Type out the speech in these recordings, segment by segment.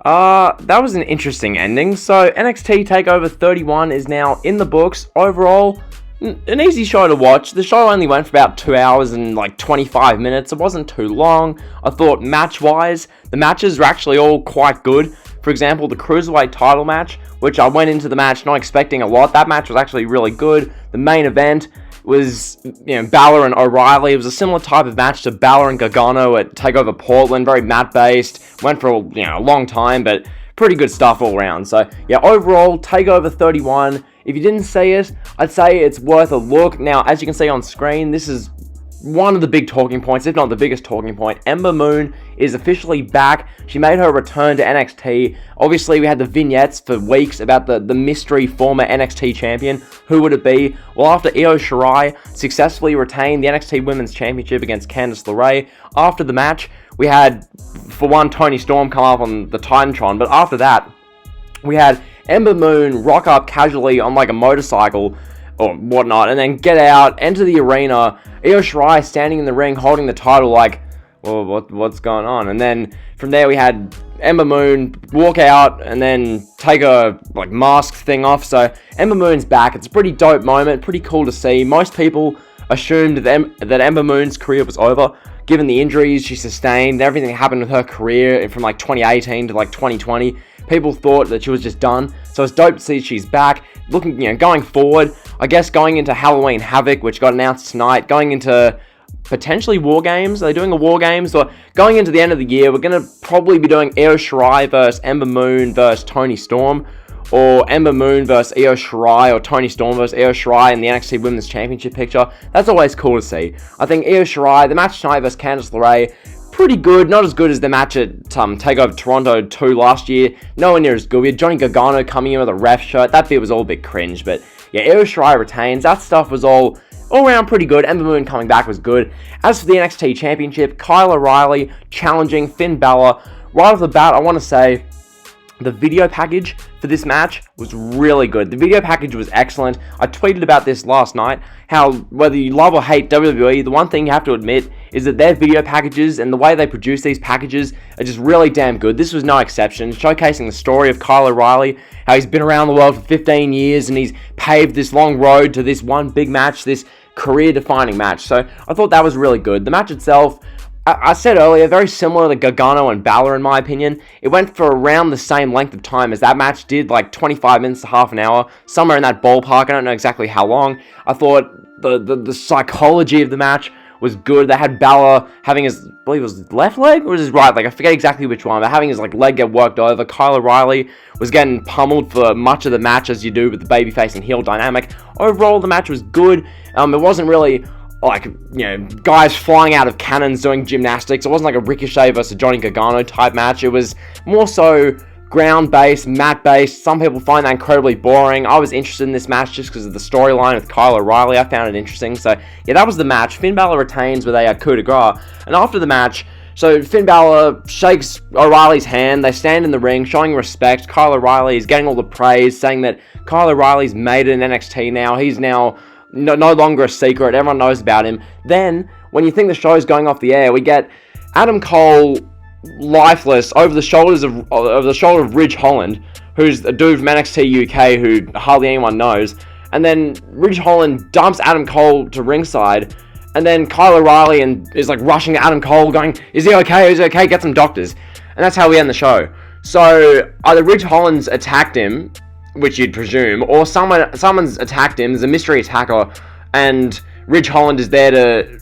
That was an interesting ending. So NXT Takeover 31 is now in the books. Overall, an easy show to watch. The show only went for about 2 hours and like 25 minutes. It wasn't too long. I thought match-wise, the matches were actually all quite good. For example, the Cruiserweight title match, which I went into the match not expecting a lot. That match was actually really good. The main event was, Balor and O'Reilly. It was a similar type of match to Balor and Gargano at TakeOver Portland. Very mat-based. Went for, a long time, but pretty good stuff all around. So, yeah, overall, TakeOver 31. If you didn't see it, I'd say it's worth a look. Now, as you can see on screen, this is one of the big talking points, if not the biggest talking point. Ember Moon is officially back. She made her return to NXT. Obviously, we had the vignettes for weeks about the mystery former NXT champion. Who would it be? Well, after Io Shirai successfully retained the NXT Women's Championship against Candice LeRae, after the match, we had, for one, Toni Storm come up on the Titantron, but after that, we had Ember Moon rock up casually on like a motorcycle or whatnot, and then get out, enter the arena, Io Shirai standing in the ring holding the title like, well, what's going on? And then from there we had Ember Moon walk out and then take a like mask thing off. So Ember Moon's back. It's a pretty dope moment, pretty cool to see. Most people assumed that Ember Moon's career was over, given the injuries she sustained, everything that happened with her career from like 2018 to like 2020. People thought that she was just done. So it's dope to see she's back. Looking, going forward, I guess going into Halloween Havoc, which got announced tonight, going into potentially War Games. Are they doing a War Games? Or going into the end of the year, we're going to probably be doing Io Shirai versus Ember Moon versus Toni Storm, or Ember Moon versus Io Shirai, or Toni Storm versus Io Shirai in the NXT Women's Championship picture. That's always cool to see. I think Io Shirai, the match tonight versus Candice LeRae, pretty good, not as good as the match at TakeOver Toronto 2 last year, nowhere near as good. We had Johnny Gargano coming in with a ref shirt. That bit was all a bit cringe, but yeah, Io Shirai retains. That stuff was all around pretty good. Ember Moon coming back was good. As for the NXT Championship, Kyle O'Reilly challenging Finn Balor. Right off the bat, I want to say the video package for this match was really good. The video package was excellent. I tweeted about this last night, how whether you love or hate WWE, the one thing you have to admit is that their video packages and the way they produce these packages are just really damn good. This was no exception, showcasing the story of Kyle O'Reilly, how he's been around the world for 15 years and he's paved this long road to this one big match, this career-defining match. So I thought that was really good. The match itself, I said earlier, very similar to Gargano and Balor in my opinion. It went for around the same length of time as that match did, like 25 minutes to half an hour, somewhere in that ballpark. I don't know exactly how long. I thought the psychology of the match was good. They had Balor having his, I believe it was his left leg or was his right leg, I forget exactly which one, but having his leg get worked over. Kyle O'Reilly was getting pummeled for much of the match, as you do with the babyface and heel dynamic. Overall, the match was good. It wasn't really guys flying out of cannons doing gymnastics. It wasn't like a Ricochet versus Johnny Gargano type match. It was more so ground-based, mat-based. Some people find that incredibly boring. I was interested in this match just because of the storyline with Kyle O'Reilly. I found it interesting. So, yeah, that was the match. Finn Balor retains with a coup de grace. And after the match, so Finn Balor shakes O'Reilly's hand. They stand in the ring, showing respect. Kyle O'Reilly is getting all the praise, saying that Kyle O'Reilly's made it in NXT now. He's now no longer a secret. Everyone knows about him. Then, when you think the show's going off the air, we get Adam Cole lifeless over the shoulders of Ridge Holland, who's a dude from NXT UK who hardly anyone knows. And then Ridge Holland dumps Adam Cole to ringside, and then Kyle O'Reilly is like rushing to Adam Cole, going, "Is he okay? Is he okay? Get some doctors." And that's how we end the show. So either Ridge Holland's attacked him, which you'd presume, or someone's attacked him. There's a mystery attacker, and Ridge Holland is there to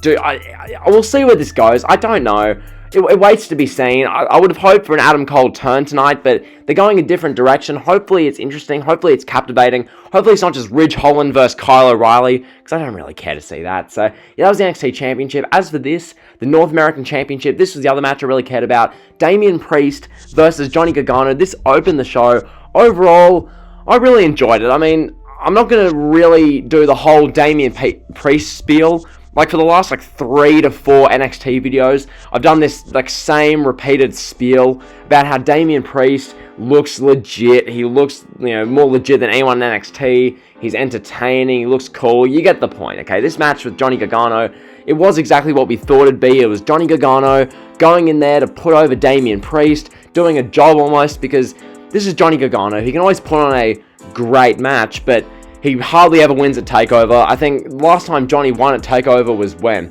do. I will see where this goes. I don't know. It waits to be seen. I would have hoped for an Adam Cole turn tonight, but they're going a different direction. Hopefully it's interesting. Hopefully it's captivating. Hopefully it's not just Ridge Holland versus Kyle O'Reilly, because I don't really care to see that. So, yeah, that was the NXT Championship. As for this, the North American Championship, this was the other match I really cared about. Damien Priest versus Johnny Gargano. This opened the show. Overall, I really enjoyed it. I mean, I'm not going to really do the whole Damien Priest spiel. Like, for the last, 3 to 4 NXT videos, I've done this, same repeated spiel about how Damien Priest looks legit. He looks, more legit than anyone in NXT. He's entertaining. He looks cool. You get the point, okay? This match with Johnny Gargano, it was exactly what we thought it'd be. It was Johnny Gargano going in there to put over Damien Priest. doing a job almost, because this is Johnny Gargano. He can always put on a great match, but he hardly ever wins at TakeOver. I think last time Johnny won at TakeOver was when?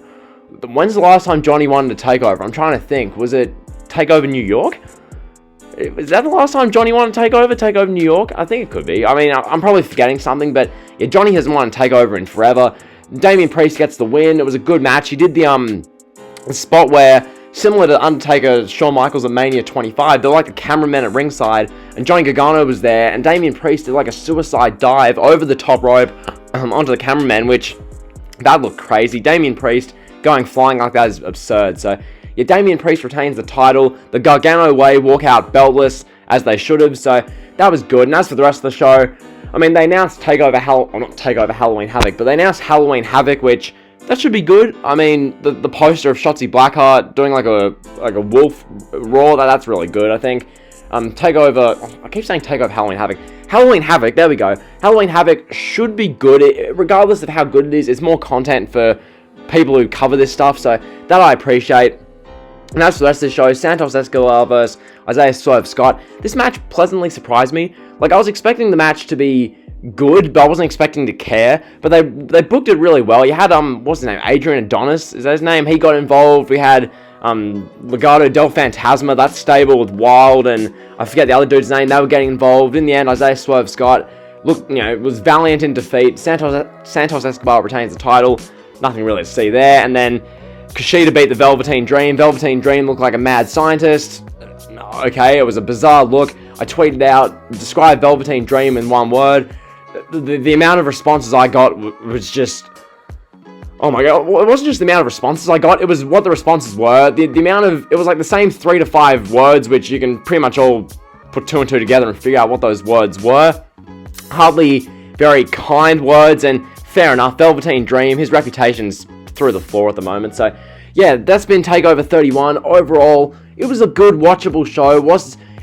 When's the last time Johnny won at TakeOver? I'm trying to think. Was it TakeOver New York? Is that the last time Johnny won at TakeOver New York? I think it could be. I mean, I'm probably forgetting something, but yeah, Johnny hasn't won at TakeOver in forever. Damien Priest gets the win. It was a good match. He did the spot where, similar to Undertaker, Shawn Michaels at Mania 25, they're like the cameramen at ringside, and Johnny Gargano was there, and Damien Priest did like a suicide dive over the top rope onto the cameraman, which, that looked crazy. Damien Priest going flying like that is absurd. So yeah, Damien Priest retains the title. The Gargano way walk out beltless, as they should have, so that was good. And as for the rest of the show, I mean, they announced not TakeOver Halloween Havoc, but they announced Halloween Havoc, which, that should be good. I mean, the poster of Shotzi Blackheart doing like a wolf roar, that's really good, I think. TakeOver, I keep saying TakeOver Halloween Havoc. Halloween Havoc, there we go. Halloween Havoc should be good, regardless of how good it is. It's more content for people who cover this stuff, so that I appreciate. And as for the rest of the show, Santos Escobar versus Isaiah Swerve Scott. This match pleasantly surprised me. Like, I was expecting the match to be good, but I wasn't expecting to care. But they booked it really well. You had, what's his name? Adrian Adonis, is that his name? He got involved. We had Legado del Fantasma, that stable with Wild, and I forget the other dude's name. They were getting involved. In the end, Isaiah Swerve Scott was valiant in defeat. Santos Escobar retains the title. Nothing really to see there. And then Kushida beat the Velveteen Dream. Velveteen Dream looked like a mad scientist. Okay, it was a bizarre look. I tweeted out, describe Velveteen Dream in one word. The amount of responses I got was just, oh my god, it wasn't just the amount of responses I got, it was what the responses were. The amount of, it was like the same 3 to 5 words, which you can pretty much all put 2 and 2 together and figure out what those words were. Hardly very kind words, and fair enough, Velveteen Dream, his reputation's through the floor at the moment. So yeah, that's been TakeOver 31. Overall, it was a good watchable show.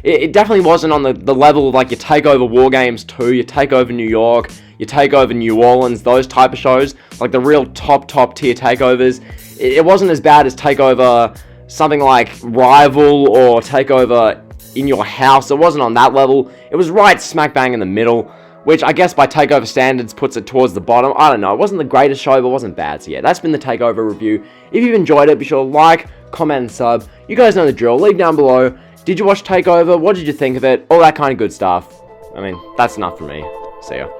It definitely wasn't on the level of like your TakeOver War Games 2, your TakeOver New York, your TakeOver New Orleans, those type of shows, like the real top tier TakeOvers. It wasn't as bad as TakeOver something like Rival or TakeOver in your house. It wasn't on that level. It was right smack bang in the middle, which I guess by TakeOver standards puts it towards the bottom. I don't know. It wasn't the greatest show, but it wasn't bad. So yeah, that's been the TakeOver review. If you've enjoyed it, be sure to like, comment, and sub. You guys know the drill. Leave down below. Did you watch TakeOver? What did you think of it? All that kind of good stuff. I mean, that's enough for me. See ya.